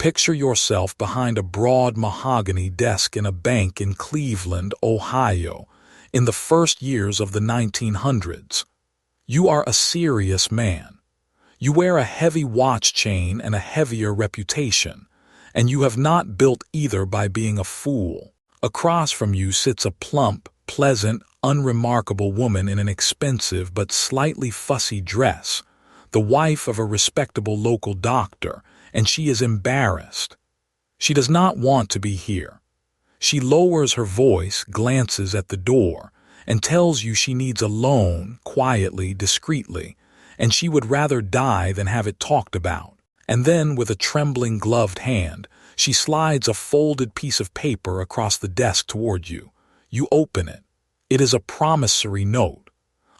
Picture yourself behind a broad mahogany desk in a bank in Cleveland, Ohio, in the first years of the 1900s. You are a serious man. You wear a heavy watch chain and a heavier reputation, and you have not built either by being a fool. Across from you sits a plump, pleasant, unremarkable woman in an expensive but slightly fussy dress, the wife of a respectable local doctor, and she is embarrassed. She does not want to be here. She lowers her voice, glances at the door, and tells you she needs a loan, quietly, discreetly, and she would rather die than have it talked about. And then, with a trembling gloved hand, she slides a folded piece of paper across the desk toward you. You open it. It is a promissory note,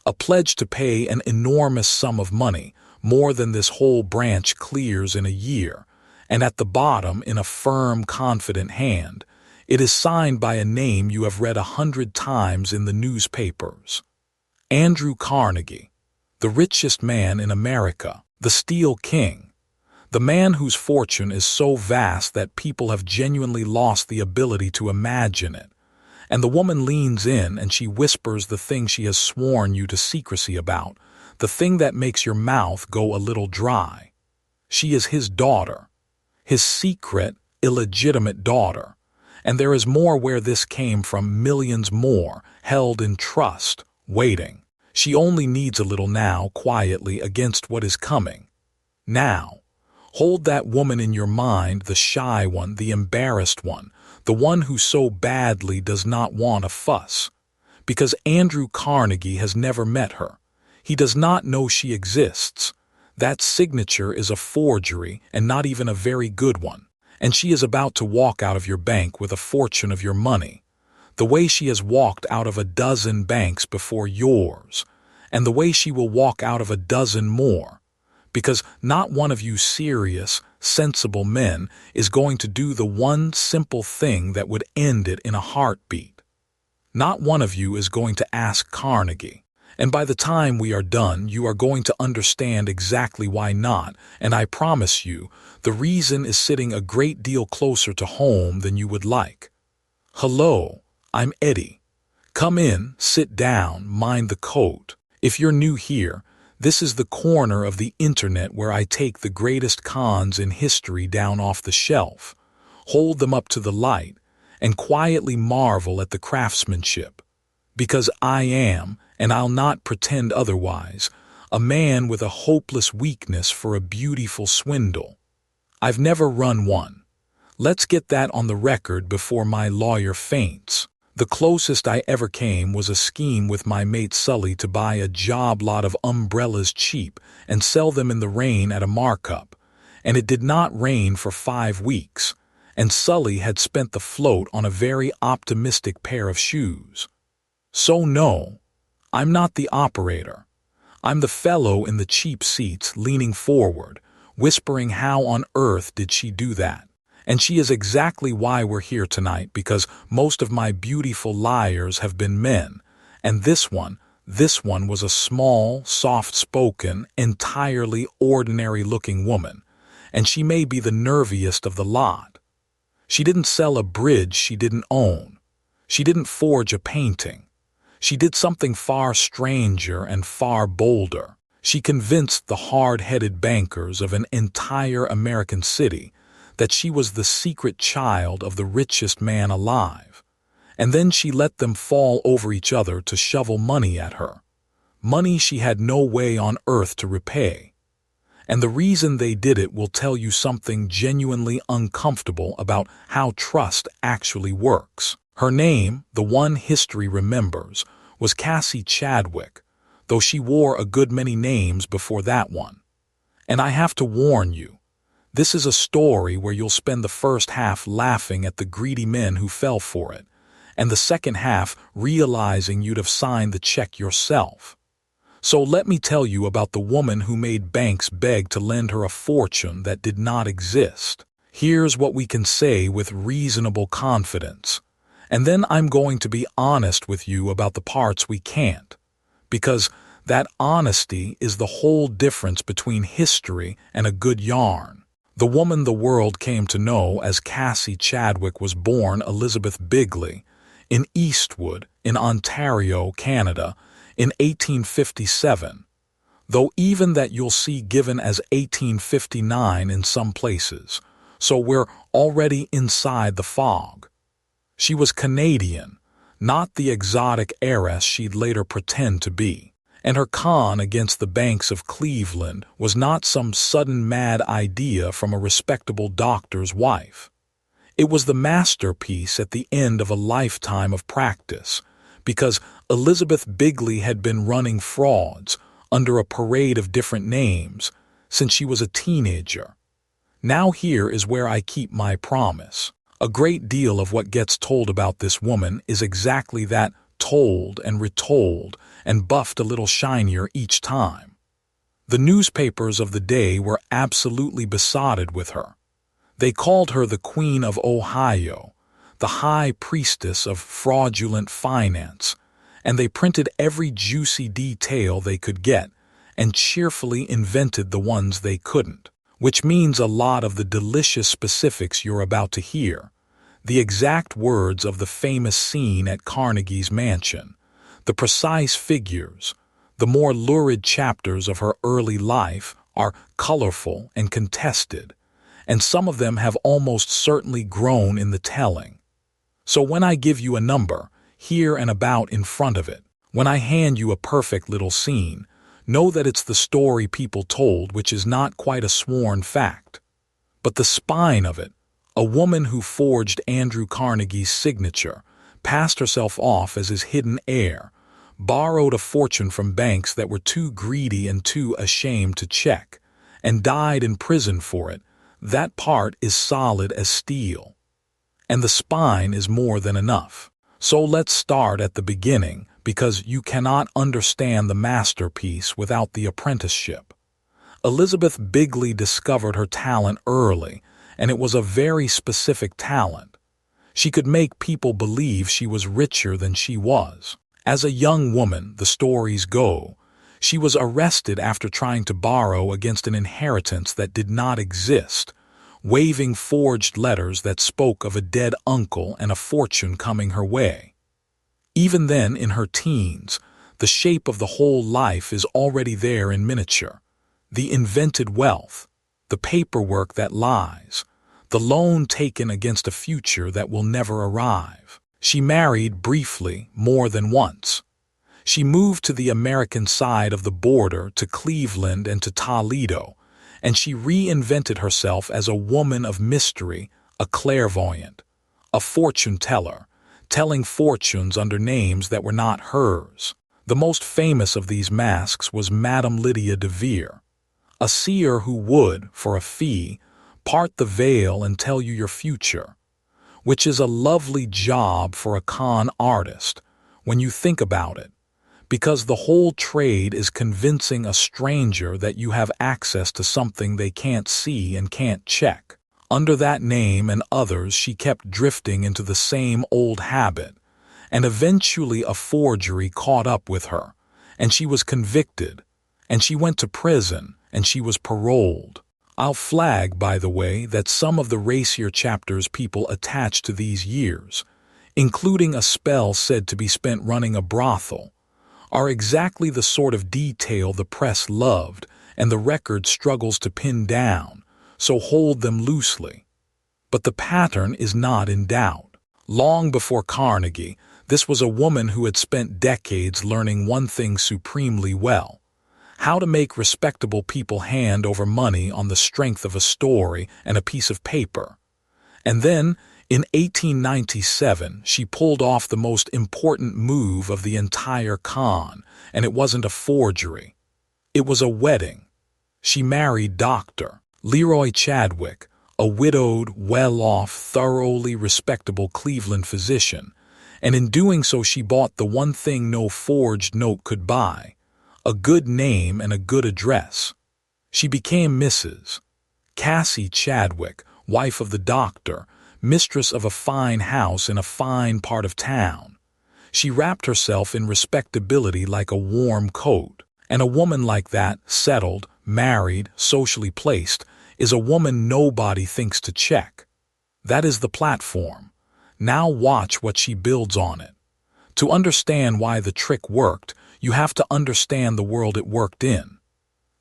a pledge to pay an enormous sum of money, more than this whole branch clears in a year, and at the bottom, in a firm, confident hand, it is signed by a name you have read 100 times in the newspapers. Andrew Carnegie, the richest man in America, the Steel King, the man whose fortune is so vast that people have genuinely lost the ability to imagine it. And the woman leans in and she whispers the thing she has sworn you to secrecy about, the thing that makes your mouth go a little dry. She is his daughter, his secret, illegitimate daughter. And there is more where this came from, millions more, held in trust, waiting. She only needs a little now, quietly, against what is coming. Now, hold that woman in your mind, the shy one, the embarrassed one, the one who so badly does not want a fuss. Because Andrew Carnegie has never met her. He does not know she exists. That signature is a forgery, and not even a very good one. And she is about to walk out of your bank with a fortune of your money, the way she has walked out of a dozen banks before yours, and the way she will walk out of a dozen more, because not one of you serious, sensible men is going to do the one simple thing that would end it in a heartbeat. Not one of you is going to ask Carnegie. And by the time we are done, you are going to understand exactly why not, and I promise you, the reason is sitting a great deal closer to home than you would like. Hello, I'm Eddie. Come in, sit down, mind the coat. If you're new here, this is the corner of the internet where I take the greatest cons in history down off the shelf, hold them up to the light, and quietly marvel at the craftsmanship. Because I am, and I'll not pretend otherwise, a man with a hopeless weakness for a beautiful swindle. I've never run one. Let's get that on the record before my lawyer faints. The closest I ever came was a scheme with my mate Sully to buy a job lot of umbrellas cheap and sell them in the rain at a markup. And it did not rain for 5 weeks, and Sully had spent the float on a very optimistic pair of shoes. So no, I'm not the operator. I'm the fellow in the cheap seats leaning forward, whispering how on earth did she do that. And she is exactly why we're here tonight, because most of my beautiful liars have been men, and this one was a small, soft-spoken, entirely ordinary-looking woman, and she may be the nerviest of the lot. She didn't sell a bridge she didn't own. She didn't forge a painting. She did something far stranger and far bolder. She convinced the hard-headed bankers of an entire American city that she was the secret child of the richest man alive. And then she let them fall over each other to shovel money at her. Money she had no way on earth to repay. And the reason they did it will tell you something genuinely uncomfortable about how trust actually works. Her name, the one history remembers, was Cassie Chadwick, though she wore a good many names before that one. And I have to warn you, this is a story where you'll spend the first half laughing at the greedy men who fell for it, and the second half realizing you'd have signed the check yourself. So let me tell you about the woman who made banks beg to lend her a fortune that did not exist. Here's what we can say with reasonable confidence. And then I'm going to be honest with you about the parts we can't, because that honesty is the whole difference between history and a good yarn. The woman the world came to know as Cassie Chadwick was born Elizabeth Bigley in Eastwood, in Ontario, Canada, in 1857, though even that you'll see given as 1859 in some places, so we're already inside the fog. She was Canadian, not the exotic heiress she'd later pretend to be, and her con against the banks of Cleveland was not some sudden mad idea from a respectable doctor's wife. It was the masterpiece at the end of a lifetime of practice, because Elizabeth Bigley had been running frauds under a parade of different names since she was a teenager. Now here is where I keep my promise. A great deal of what gets told about this woman is exactly that, told and retold and buffed a little shinier each time. The newspapers of the day were absolutely besotted with her. They called her the Queen of Ohio, the High Priestess of Fraudulent Finance, and they printed every juicy detail they could get and cheerfully invented the ones they couldn't, which means a lot of the delicious specifics you're about to hear. The exact words of the famous scene at Carnegie's mansion, the precise figures, the more lurid chapters of her early life are colorful and contested, and some of them have almost certainly grown in the telling. So when I give you a number, here and about in front of it, when I hand you a perfect little scene, know that it's the story people told, which is not quite a sworn fact. But the spine of it, a woman who forged Andrew Carnegie's signature, passed herself off as his hidden heir, borrowed a fortune from banks that were too greedy and too ashamed to check, and died in prison for it, that part is solid as steel. And the spine is more than enough. So let's start at the beginning, because you cannot understand the masterpiece without the apprenticeship. Elizabeth Bigley discovered her talent early, and it was a very specific talent. She could make people believe she was richer than she was. As a young woman, the stories go, she was arrested after trying to borrow against an inheritance that did not exist, waving forged letters that spoke of a dead uncle and a fortune coming her way. Even then, in her teens, the shape of the whole life is already there in miniature. The invented wealth, the paperwork that lies, the loan taken against a future that will never arrive. She married briefly more than once. She moved to the American side of the border, to Cleveland and to Toledo, and she reinvented herself as a woman of mystery, a clairvoyant, a fortune teller, telling fortunes under names that were not hers. The most famous of these masks was Madame Lydia de Vere, a seer who would, for a fee, part the veil and tell you your future, which is a lovely job for a con artist when you think about it, because the whole trade is convincing a stranger that you have access to something they can't see and can't check. Under that name and others, she kept drifting into the same old habit, and eventually a forgery caught up with her, and she was convicted, and she went to prison, and she was paroled. I'll flag, by the way, that some of the racier chapters people attach to these years, including a spell said to be spent running a brothel, are exactly the sort of detail the press loved and the record struggles to pin down, so hold them loosely. But the pattern is not in doubt. Long before Carnegie, this was a woman who had spent decades learning one thing supremely well: how to make respectable people hand over money on the strength of a story and a piece of paper. And then, in 1897, she pulled off the most important move of the entire con, and it wasn't a forgery. It was a wedding. She married Dr. Leroy Chadwick, a widowed, well-off, thoroughly respectable Cleveland physician, and in doing so she bought the one thing no forged note could buy: a good name and a good address. She became Mrs. Cassie Chadwick, wife of the doctor, mistress of a fine house in a fine part of town. She wrapped herself in respectability like a warm coat, and a woman like that, settled, married, socially placed, is a woman nobody thinks to check. That is the platform. Now watch what she builds on it. To understand why the trick worked, you have to understand the world it worked in.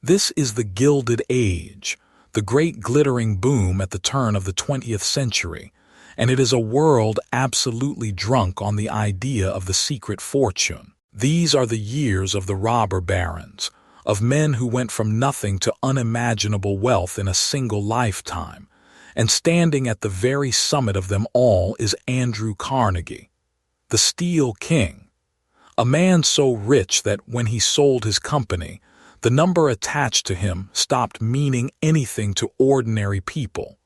This is the Gilded Age, the great glittering boom at the turn of the 20th century, and it is a world absolutely drunk on the idea of the secret fortune. These are the years of the robber barons, of men who went from nothing to unimaginable wealth in a single lifetime, and standing at the very summit of them all is Andrew Carnegie, the Steel King, a man so rich that when he sold his company, the number attached to him stopped meaning anything to ordinary people.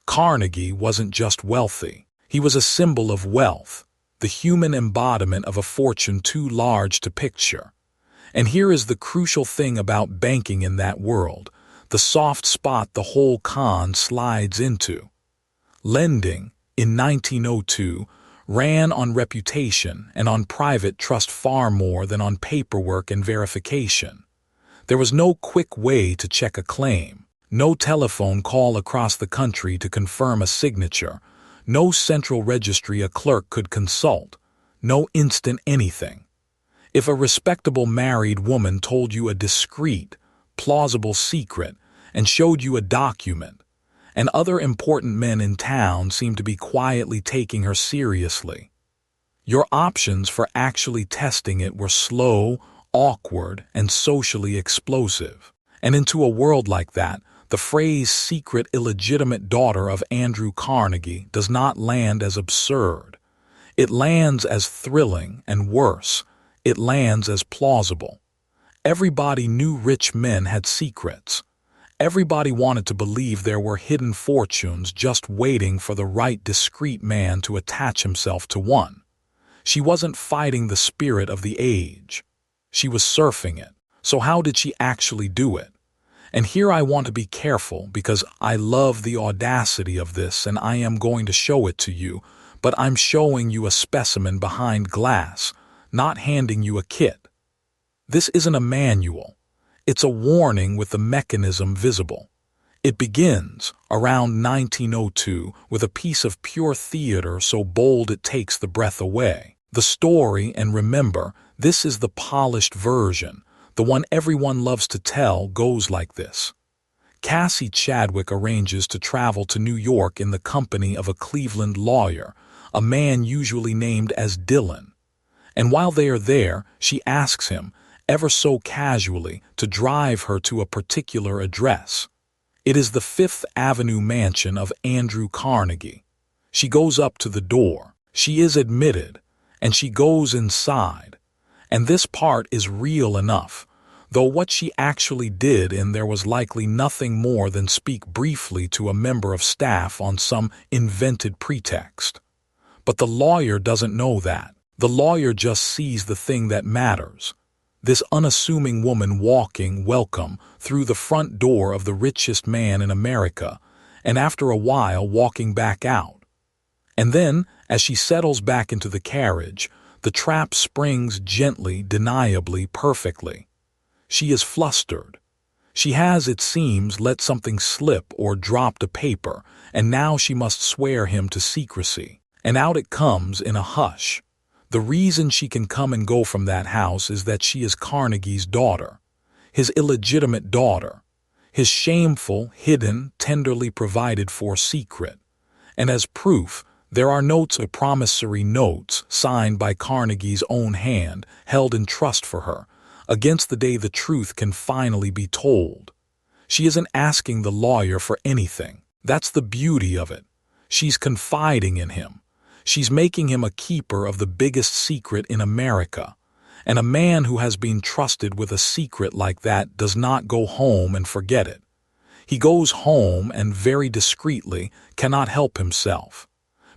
Carnegie wasn't just wealthy. He was a symbol of wealth, the human embodiment of a fortune too large to picture. And here is the crucial thing about banking in that world, the soft spot the whole con slides into. Lending, in 1902, ran on reputation and on private trust far more than on paperwork and verification. There was no quick way to check a claim, no telephone call across the country to confirm a signature, no central registry a clerk could consult, no instant anything. If a respectable married woman told you a discreet, plausible secret and showed you a document, and other important men in town seemed to be quietly taking her seriously, your options for actually testing it were slow, awkward, and socially explosive. And into a world like that, the phrase secret illegitimate daughter of Andrew Carnegie does not land as absurd. It lands as thrilling, and worse, it lands as plausible. Everybody knew rich men had secrets. Everybody wanted to believe there were hidden fortunes just waiting for the right discreet man to attach himself to one. She wasn't fighting the spirit of the age. She was surfing it. So how did she actually do it? And here I want to be careful because I love the audacity of this and I am going to show it to you, but I'm showing you a specimen behind glass, not handing you a kit. This isn't a manual. It's a warning with the mechanism visible. It begins, around 1902, with a piece of pure theater so bold it takes the breath away. The story, and remember, this is the polished version, the one everyone loves to tell, goes like this. Cassie Chadwick arranges to travel to New York in the company of a Cleveland lawyer, a man usually named as Dylan. And while they are there, she asks him, ever so casually, to drive her to a particular address. It is the Fifth Avenue mansion of Andrew Carnegie. She goes up to the door. She is admitted, and she goes inside. And this part is real enough, though what she actually did in there was likely nothing more than speak briefly to a member of staff on some invented pretext. But the lawyer doesn't know that. The lawyer just sees the thing that matters. This unassuming woman walking, welcome, through the front door of the richest man in America, and after a while walking back out. And then, as she settles back into the carriage, the trap springs gently, deniably, perfectly. She is flustered. She has, it seems, let something slip or dropped a paper, and now she must swear him to secrecy. And out it comes in a hush. The reason she can come and go from that house is that she is Carnegie's daughter, his illegitimate daughter, his shameful, hidden, tenderly provided for secret. And as proof, there are notes of promissory notes signed by Carnegie's own hand, held in trust for her, against the day the truth can finally be told. She isn't asking the lawyer for anything. That's the beauty of it. She's confiding in him. She's making him a keeper of the biggest secret in America. And a man who has been trusted with a secret like that does not go home and forget it. He goes home and very discreetly cannot help himself.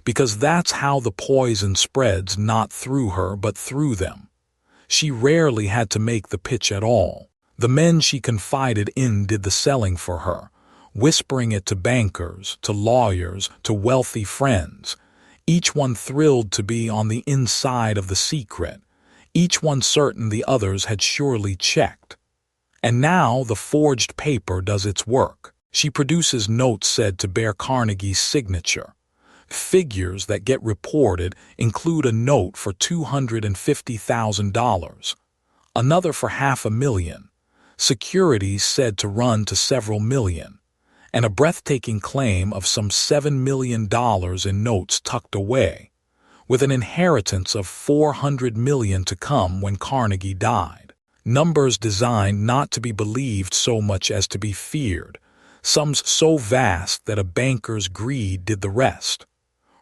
Because that's how the poison spreads, not through her but through them. She rarely had to make the pitch at all. The men she confided in did the selling for her, whispering it to bankers, to lawyers, to wealthy friends, each one thrilled to be on the inside of the secret, each one certain the others had surely checked. And now the forged paper does its work. She produces notes said to bear Carnegie's signature. Figures that get reported include a note for $250,000, another for $500,000, securities said to run to several million, and a breathtaking claim of some $7 million in notes tucked away, with an inheritance of $400 million to come when Carnegie died. Numbers designed not to be believed so much as to be feared, sums so vast that a banker's greed did the rest.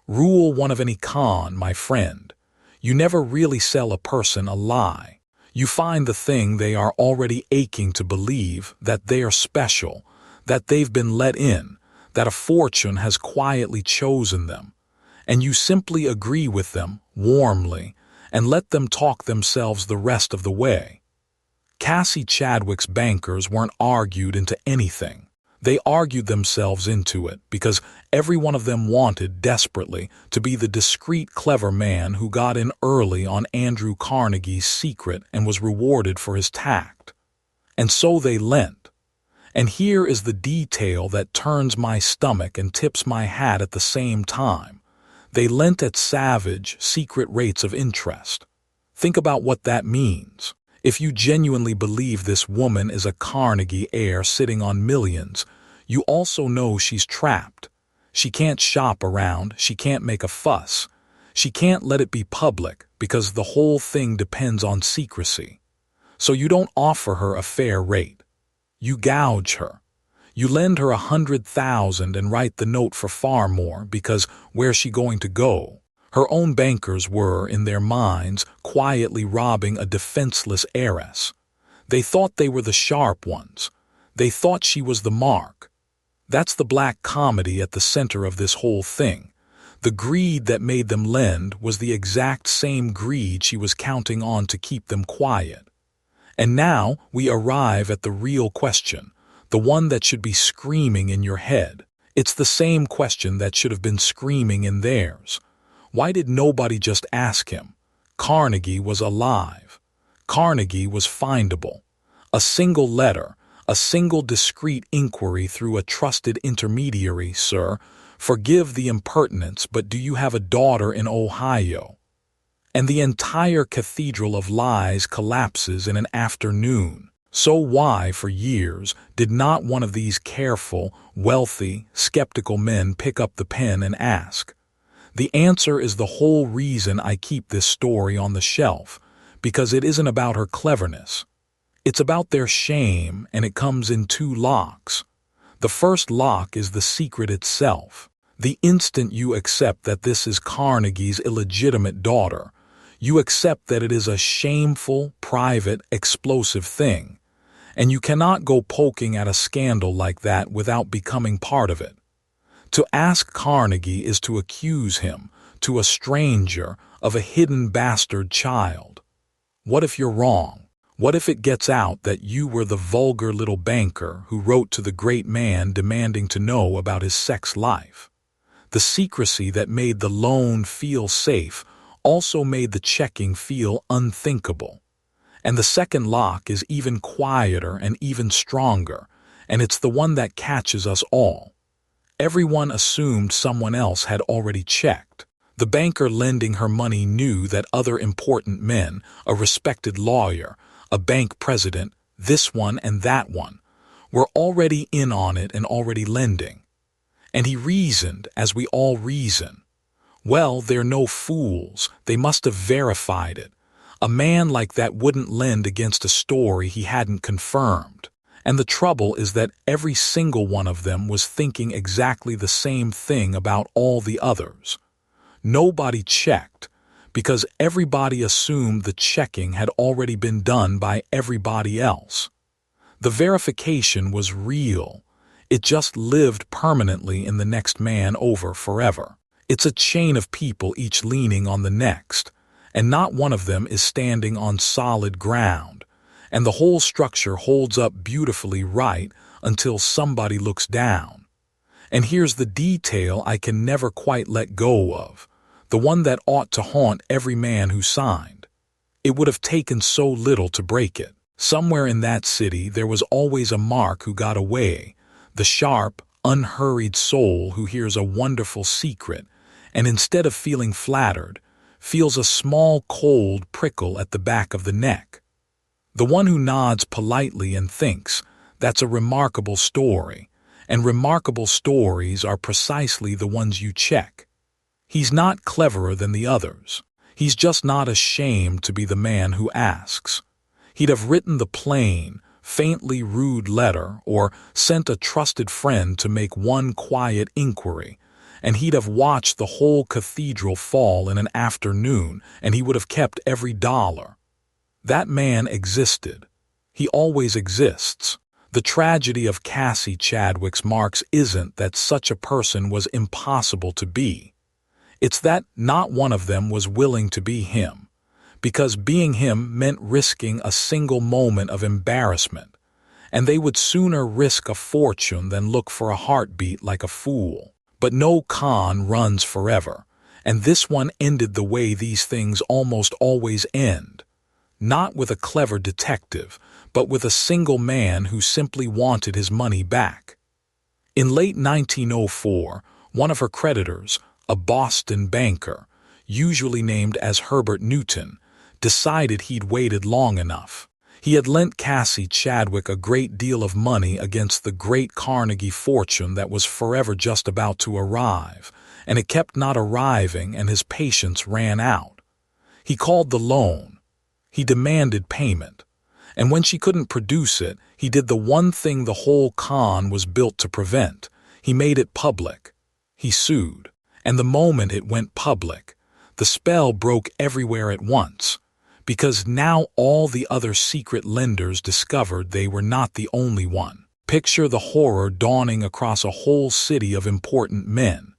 Rule one of any con, my friend. You never really sell a person a lie. You find the thing they are already aching to believe, that they are special, that they've been let in, that a fortune has quietly chosen them, and you simply agree with them, warmly, and let them talk themselves the rest of the way. Cassie Chadwick's bankers weren't argued into anything. They argued themselves into it because every one of them wanted desperately to be the discreet, clever man who got in early on Andrew Carnegie's secret and was rewarded for his tact. And so they lent. And here is the detail that turns my stomach and tips my hat at the same time. They lent at savage, secret rates of interest. Think about what that means. If you genuinely believe this woman is a Carnegie heir sitting on millions, you also know she's trapped. She can't shop around, she can't make a fuss. She can't let it be public because the whole thing depends on secrecy. So you don't offer her a fair rate. You gouge her. You lend her $100,000 and write the note for far more because where's she going to go? Her own bankers were, in their minds, quietly robbing a defenseless heiress. They thought they were the sharp ones. They thought she was the mark. That's the black comedy at the center of this whole thing. The greed that made them lend was the exact same greed she was counting on to keep them quiet. And now we arrive at the real question, the one that should be screaming in your head. It's the same question that should have been screaming in theirs. Why did nobody just ask him? Carnegie was alive. Carnegie was findable. A single letter, a single discreet inquiry through a trusted intermediary, sir. Forgive the impertinence, but do you have a daughter in Ohio? And the entire cathedral of lies collapses in an afternoon. So why, for years, did not one of these careful, wealthy, skeptical men pick up the pen and ask? The answer is the whole reason I keep this story on the shelf, because it isn't about her cleverness. It's about their shame, and it comes in two locks. The first lock is the secret itself. The instant you accept that this is Carnegie's illegitimate daughter, you accept that it is a shameful, private, explosive thing, and you cannot go poking at a scandal like that without becoming part of it. To ask Carnegie is to accuse him, to a stranger, of a hidden bastard child. What if you're wrong? What if it gets out that you were the vulgar little banker who wrote to the great man demanding to know about his sex life? The secrecy that made the loan feel safe also made the checking feel unthinkable. And the second lock is even quieter and even stronger, and it's the one that catches us all. Everyone assumed someone else had already checked. The banker lending her money knew that other important men, a respected lawyer, a bank president, this one and that one, were already in on it and already lending. And he reasoned, as we all reason. Well, they're no fools. They must have verified it. A man like that wouldn't lend against a story he hadn't confirmed. And the trouble is that every single one of them was thinking exactly the same thing about all the others. Nobody checked, because everybody assumed the checking had already been done by everybody else. The verification was real. It just lived permanently in the next man over forever. It's a chain of people each leaning on the next, and not one of them is standing on solid ground. And the whole structure holds up beautifully right until somebody looks down. And here's the detail I can never quite let go of, the one that ought to haunt every man who signed. It would have taken so little to break it. Somewhere in that city there was always a mark who got away, The sharp, unhurried soul who hears a wonderful secret and instead of feeling flattered, feels a small cold prickle at the back of the neck. The one who nods politely and thinks, "That's a remarkable story," and remarkable stories are precisely the ones you check. He's not cleverer than the others. He's just not ashamed to be the man who asks. He'd have written the plain, faintly rude letter or sent a trusted friend to make one quiet inquiry, and he'd have watched the whole cathedral fall in an afternoon, and he would have kept every dollar. That man existed. He always exists. The tragedy of Cassie Chadwick's marks isn't that such a person was impossible to be. It's that not one of them was willing to be him, because being him meant risking a single moment of embarrassment, and they would sooner risk a fortune than look for a heartbeat like a fool. But no con runs forever, and this one ended the way these things almost always end. Not with a clever detective, but with a single man who simply wanted his money back. In late 1904, one of her creditors, a Boston banker, usually named as Herbert Newton, decided he'd waited long enough. He had lent Cassie Chadwick a great deal of money against the great Carnegie fortune that was forever just about to arrive, and it kept not arriving, and his patience ran out. He called the loan. He demanded payment, and when she couldn't produce it, he did the one thing the whole con was built to prevent. He made it public. He sued, and the moment it went public, the spell broke everywhere at once, because now all the other secret lenders discovered they were not the only one. Picture the horror dawning across a whole city of important men,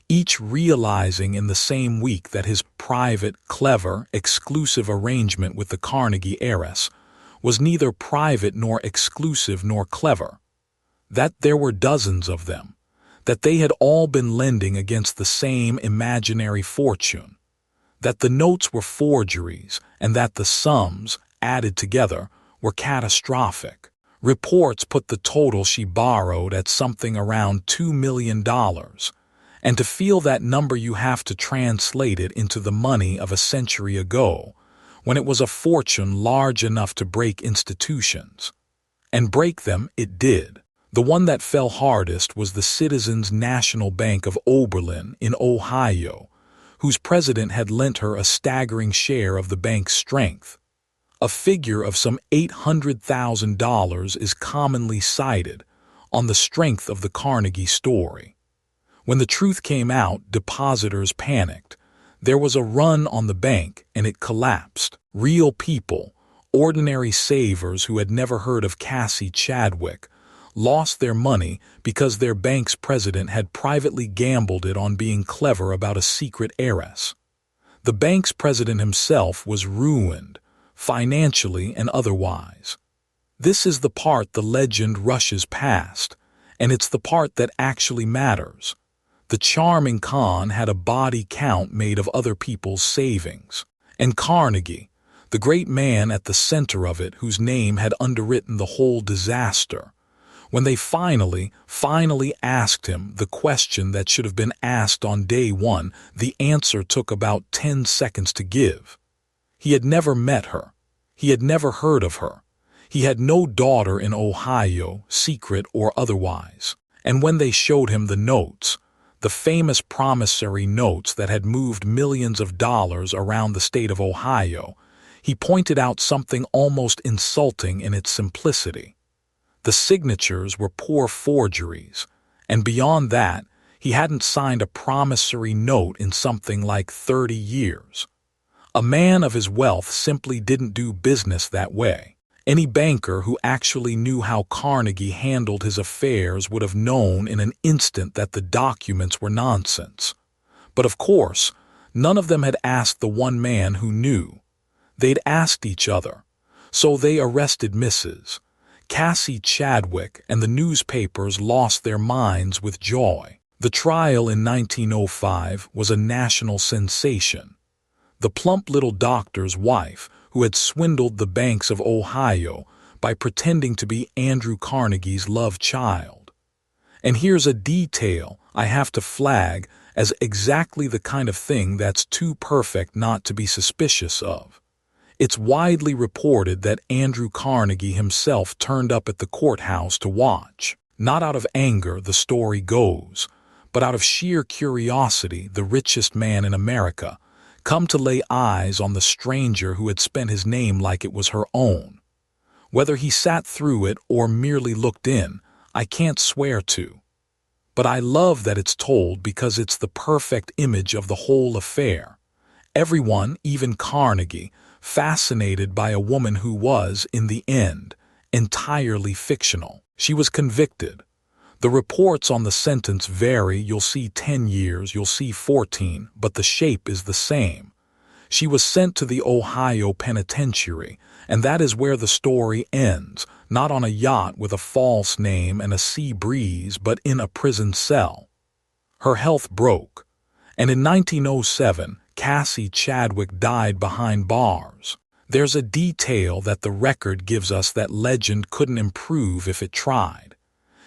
each realizing in the same week that his private, clever, exclusive arrangement with the Carnegie heiress was neither private nor exclusive nor clever, that there were dozens of them, that they had all been lending against the same imaginary fortune, that the notes were forgeries, and that the sums, added together, were catastrophic. Reports put the total she borrowed at something around $2 million, and to feel that number you have to translate it into the money of a century ago, when it was a fortune large enough to break institutions. And break them it did. The one that fell hardest was the Citizens National Bank of Oberlin in Ohio, whose president had lent her a staggering share of the bank's strength. A figure of some $800,000 is commonly cited on the strength of the Carnegie story. When the truth came out, depositors panicked. There was a run on the bank, and it collapsed. Real people, ordinary savers who had never heard of Cassie Chadwick, lost their money because their bank's president had privately gambled it on being clever about a secret heiress. The bank's president himself was ruined, financially and otherwise. This is the part the legend rushes past, and it's the part that actually matters. The charming con had a body count made of other people's savings, and Carnegie, the great man at the center of it whose name had underwritten the whole disaster, when they finally asked him the question that should have been asked on day one, the answer took about 10 seconds to give. He had never met her. He had never heard of her. He had no daughter in Ohio, secret or otherwise. And when they showed him the notes, the famous promissory notes that had moved millions of dollars around the state of Ohio, he pointed out something almost insulting in its simplicity. The signatures were poor forgeries, and beyond that, he hadn't signed a promissory note in something like 30 years. A man of his wealth simply didn't do business that way. Any banker who actually knew how Carnegie handled his affairs would have known in an instant that the documents were nonsense. But of course, none of them had asked the one man who knew. They'd asked each other. So they arrested Mrs. Cassie Chadwick, and the newspapers lost their minds with joy. The trial in 1905 was a national sensation. The plump little doctor's wife, who had swindled the banks of Ohio by pretending to be Andrew Carnegie's love child. And here's a detail I have to flag as exactly the kind of thing that's too perfect not to be suspicious of. It's widely reported that Andrew Carnegie himself turned up at the courthouse to watch. Not out of anger, the story goes, but out of sheer curiosity, the richest man in America come to lay eyes on the stranger who had spent his name like it was her own. Whether he sat through it or merely looked in, I can't swear to. But I love that it's told because it's the perfect image of the whole affair. Everyone, even Carnegie, fascinated by a woman who was, in the end, entirely fictional. She was convicted. The reports on the sentence vary. You'll see 10 years, you'll see 14, but the shape is the same. She was sent to the Ohio penitentiary, and that is where the story ends, not on a yacht with a false name and a sea breeze, but in a prison cell. Her health broke, and in 1907, Cassie Chadwick died behind bars. There's a detail that the record gives us that legend couldn't improve if it tried.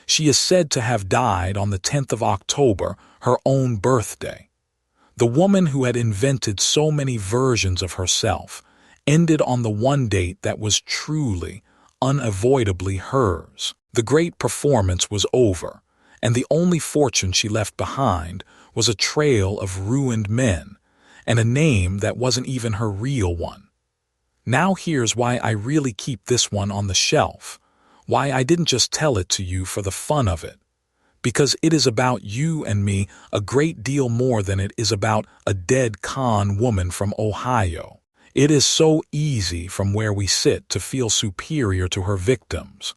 She is said to have died on the 10th of October, her own birthday. The woman who had invented so many versions of herself ended on the one date that was truly, unavoidably hers. The great performance was over, and the only fortune she left behind was a trail of ruined men and a name that wasn't even her real one. Now here's why I really keep this one on the shelf, why I didn't just tell it to you for the fun of it. Because it is about you and me a great deal more than it is about a dead con woman from Ohio. It is so easy from where we sit to feel superior to her victims.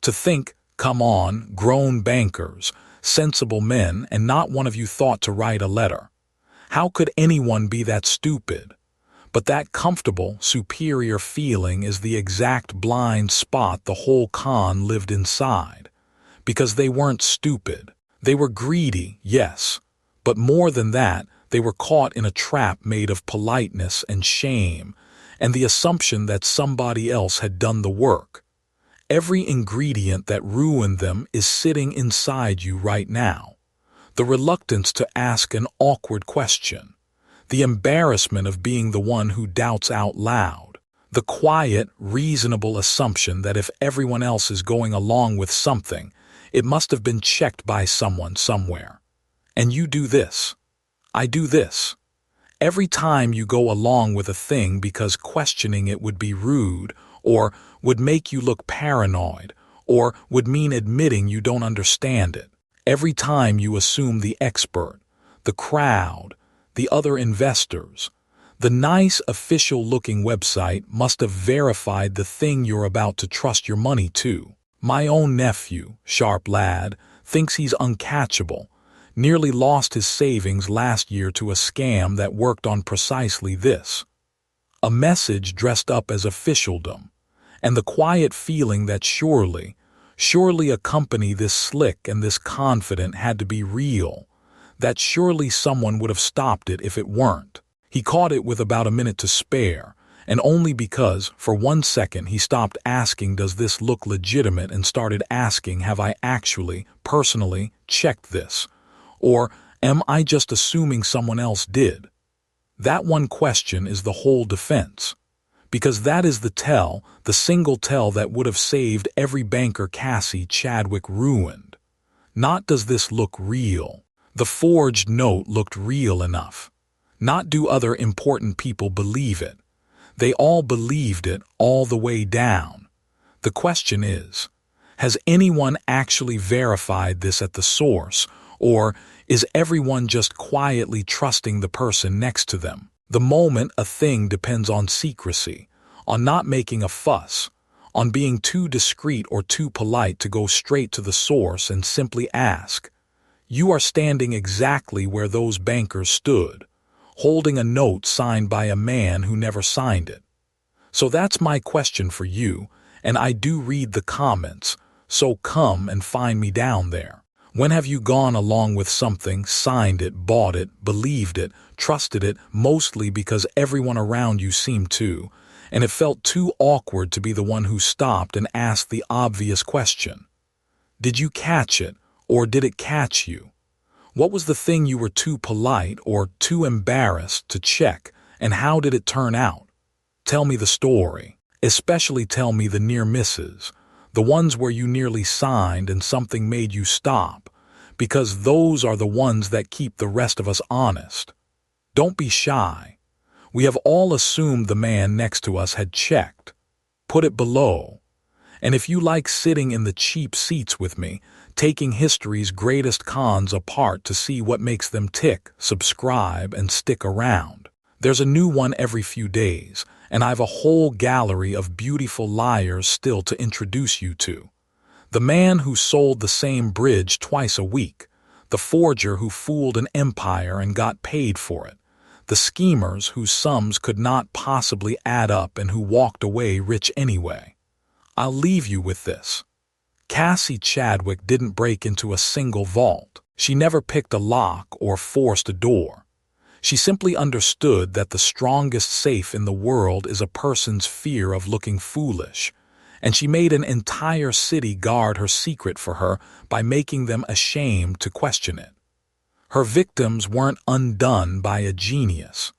To think, come on, grown bankers, sensible men, and not one of you thought to write a letter. How could anyone be that stupid? But that comfortable, superior feeling is the exact blind spot the whole con lived inside. Because they weren't stupid. They were greedy, yes, but more than that, they were caught in a trap made of politeness and shame, and the assumption that somebody else had done the work. Every ingredient that ruined them is sitting inside you right now. The reluctance to ask an awkward question, the embarrassment of being the one who doubts out loud, the quiet, reasonable assumption that if everyone else is going along with something, it must have been checked by someone somewhere. And you do this. I do this. Every time you go along with a thing because questioning it would be rude, or would make you look paranoid, or would mean admitting you don't understand it. Every time you assume the expert, the crowd, the other investors, the nice official-looking website must have verified the thing you're about to trust your money to. My own nephew, sharp lad, thinks he's uncatchable, nearly lost his savings last year to a scam that worked on precisely this. A message dressed up as officialdom, and the quiet feeling that surely accompany this slick and this confident had to be real, that surely someone would have stopped it if it weren't. He caught it with about a minute to spare, and only because, for 1 second, he stopped asking, does this look legitimate, and started asking, have I actually, personally, checked this? Or am I just assuming someone else did? That one question is the whole defense. Because that is the single tell that would have saved every banker Cassie Chadwick ruined. Not does this look real. The forged note looked real enough. Not do other important people believe it. They all believed it all the way down. The question is, has anyone actually verified this at the source, or is everyone just quietly trusting the person next to them? The moment a thing depends on secrecy, on not making a fuss, on being too discreet or too polite to go straight to the source and simply ask, you are standing exactly where those bankers stood, holding a note signed by a man who never signed it. So that's my question for you, and I do read the comments, so come and find me down there. When have you gone along with something, signed it, bought it, believed it, trusted it, mostly because everyone around you seemed to, and it felt too awkward to be the one who stopped and asked the obvious question? Did you catch it, Or did it catch you? What was the thing you were too polite or too embarrassed to check, and how did it turn out? Tell me the story. Especially tell me the near misses, the ones where you nearly signed and something made you stop, because those are the ones that keep the rest of us honest. Don't be shy. We have all assumed the man next to us had checked. Put it below. And if you like sitting in the cheap seats with me, taking history's greatest cons apart to see what makes them tick, subscribe, and stick around. There's a new one every few days, and I've a whole gallery of beautiful liars still to introduce you to. The man who sold the same bridge twice a week, the forger who fooled an empire and got paid for it, the schemers whose sums could not possibly add up and who walked away rich anyway. I'll leave you with this. Cassie Chadwick didn't break into a single vault. She never picked a lock or forced a door. She simply understood that the strongest safe in the world is a person's fear of looking foolish, and she made an entire city guard her secret for her by making them ashamed to question it. Her victims weren't undone by a genius.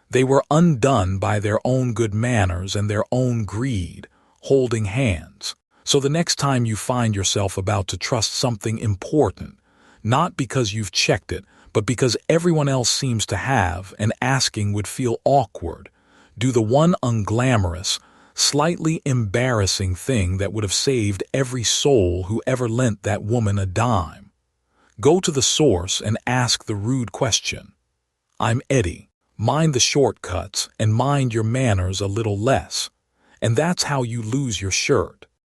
They were undone by their own good manners and their own greed, holding hands. So the next time you find yourself about to trust something important, not because you've checked it, but because everyone else seems to have, and asking would feel awkward, do the one unglamorous, slightly embarrassing thing that would have saved every soul who ever lent that woman a dime. Go to the source and ask the rude question. I'm Eddie. Mind the shortcuts and mind your manners a little less. And that's how you lose your shirt.